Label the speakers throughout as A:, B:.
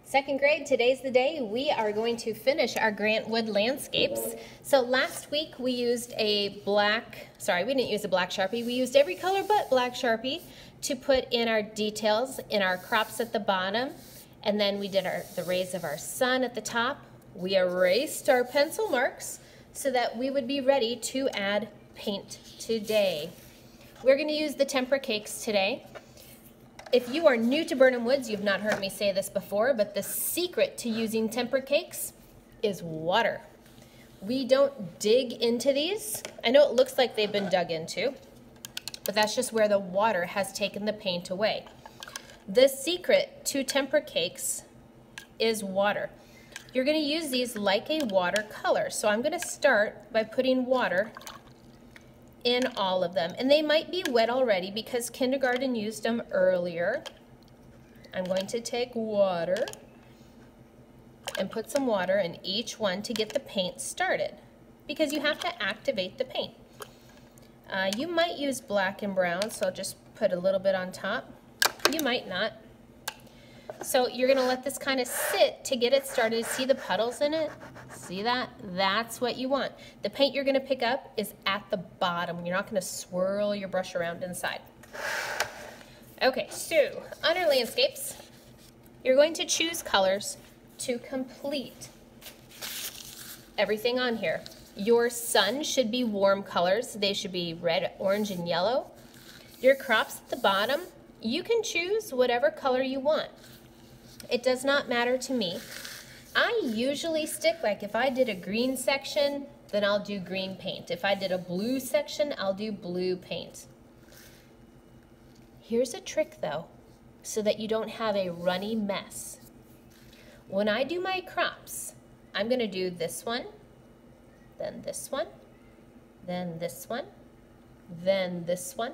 A: Second grade, today's the day. We are going to finish our Grant Wood landscapes. So last week we used we didn't use a black Sharpie. We used every color but black Sharpie to put in our details in our crops at the bottom. And then we did the rays of our sun at the top. We erased our pencil marks so that we would be ready to add paint today. We're going to use the tempera cakes today. If you are new to Burnham Woods, you've not heard me say this before, but the secret to using tempera cakes is water. We don't dig into these. I know it looks like they've been dug into, but that's just where the water has taken the paint away. The secret to tempera cakes is water. You're going to use these like a water color. So I'm going to start by putting water in all of them, and they might be wet already because kindergarten used them earlier. I'm going to take water and put some water in each one to get the paint started, because you have to activate the paint. You might use black and brown, so I'll just put a little bit on top. You might not. So you're going to let this kind of sit to get it started. See the puddles in it? See that? That's what you want. The paint you're going to pick up is at the bottom. You're not going to swirl your brush around inside. Okay, so on our landscapes, you're going to choose colors to complete everything on here. Your sun should be warm colors. They should be red, orange, and yellow. Your crops at the bottom, you can choose whatever color you want. It does not matter to me. I usually stick, like if I did a green section, then I'll do green paint. If I did a blue section, I'll do blue paint. Here's a trick though, so that you don't have a runny mess. When I do my crops, I'm going to do this one, then this one, then this one, then this one,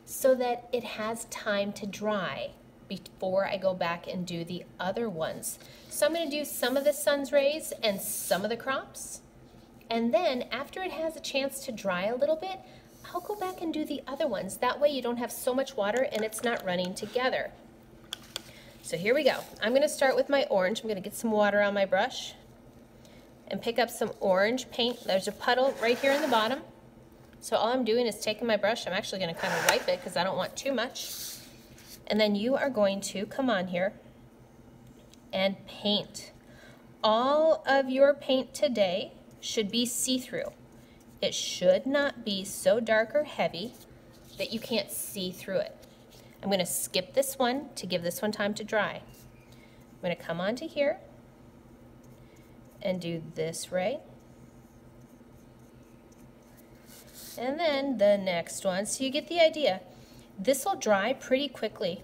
A: so that it has time to dry before I go back and do the other ones. So I'm going to do some of the sun's rays and some of the crops, and then after it has a chance to dry a little bit, I'll go back and do the other ones. That way you don't have so much water and it's not running together. So here we go. I'm going to start with my orange. I'm going to get some water on my brush and pick up some orange paint. There's a puddle right here in the bottom. So all I'm doing is taking my brush. I'm actually going to kind of wipe it because I don't want too much. And then you are going to come on here and paint. All of your paint today should be see-through. It should not be so dark or heavy that you can't see through it. I'm going to skip this one to give this one time to dry. I'm going to come onto here and do this ray. And then the next one, so you get the idea. This will dry pretty quickly.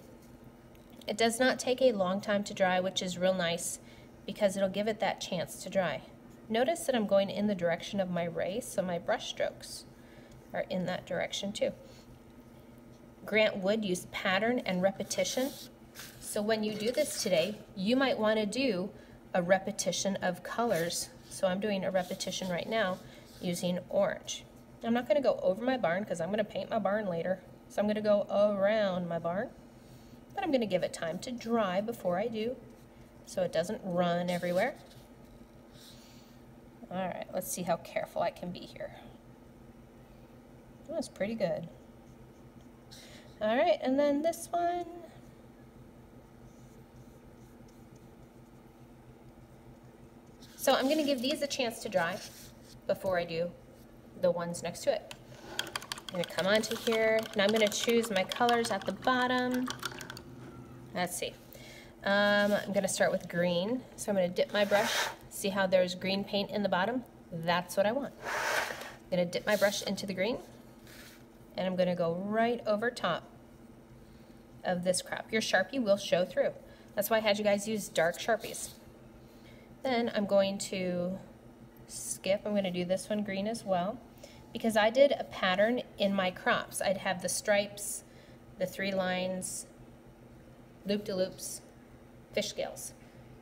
A: It does not take a long time to dry, which is real nice because it'll give it that chance to dry. Notice that I'm going in the direction of my ray, so my brush strokes are in that direction too. Grant Wood used pattern and repetition. So when you do this today, you might want to do a repetition of colors. So I'm doing a repetition right now using orange. I'm not going to go over my barn because I'm going to paint my barn later. So I'm going to go around my barn, but I'm going to give it time to dry before I do so it doesn't run everywhere. All right, let's see how careful I can be here. That's pretty good. All right, and then this one. So I'm going to give these a chance to dry before I do the ones next to it. I'm going to come onto here, and I'm going to choose my colors at the bottom. Let's see. I'm going to start with green. So I'm going to dip my brush. See how there's green paint in the bottom? That's what I want. I'm going to dip my brush into the green, and I'm going to go right over top of this crop. Your Sharpie will show through. That's why I had you guys use dark Sharpies. Then I'm going to skip. I'm going to do this one green as well, because I did a pattern in my crops. I'd have the stripes, the 3 lines, loop-de-loops, fish scales.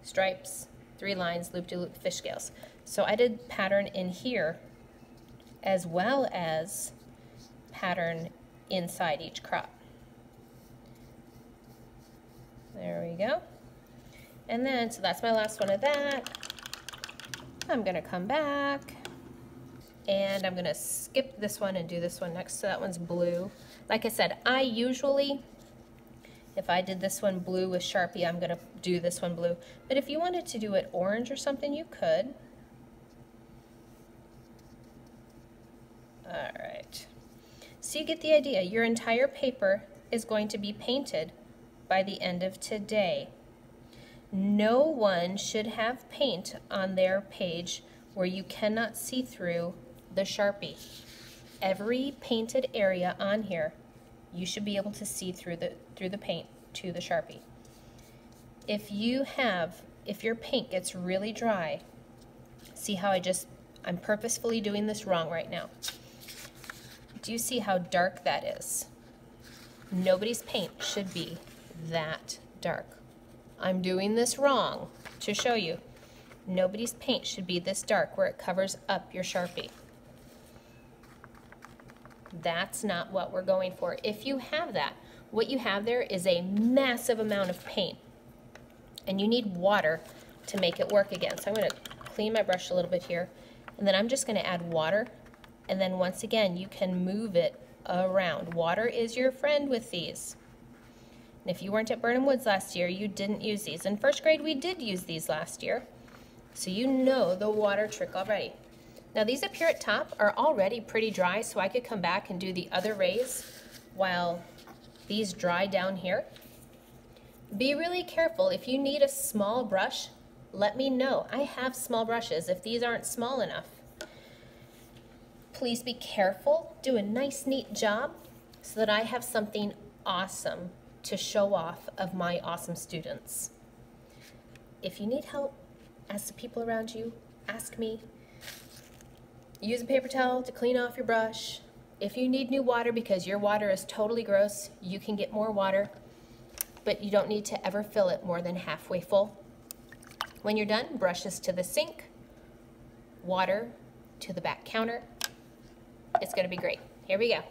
A: Stripes, 3 lines, loop-de-loop, fish scales. So I did pattern in here as well as pattern inside each crop. There we go. And then, so that's my last one of that. I'm gonna come back and I'm gonna skip this one and do this one next. So that one's blue. Like I said, I usually, if I did this one blue with Sharpie, I'm gonna do this one blue. But if you wanted to do it orange or something, you could. All right. So you get the idea. Your entire paper is going to be painted by the end of today. No one should have paint on their page where you cannot see through the Sharpie. Every painted area on here, you should be able to see through the paint to the Sharpie. If your paint gets really dry, see how I'm purposefully doing this wrong right now. Do you see how dark that is? Nobody's paint should be that dark. I'm doing this wrong to show you. Nobody's paint should be this dark where it covers up your Sharpie. That's not what we're going for. If you have that, what you have there is a massive amount of paint, and you need water to make it work again. So I'm going to clean my brush a little bit here, and then I'm just going to add water, and then once again you can move it around. Water is your friend with these. And if you weren't at Burnham Woods last year, you didn't use these. In first grade, we did use these last year. So you know the water trick already. Now these up here at top are already pretty dry, so I could come back and do the other rays while these dry down here. Be really careful. If you need a small brush, let me know. I have small brushes if these aren't small enough. Please be careful. Do a nice, neat job so that I have something awesome to show off of my awesome students. If you need help, ask the people around you, ask me. Use a paper towel to clean off your brush. If you need new water because your water is totally gross, you can get more water, but you don't need to ever fill it more than halfway full. When you're done, brushes to the sink, water to the back counter. It's gonna be great. Here we go.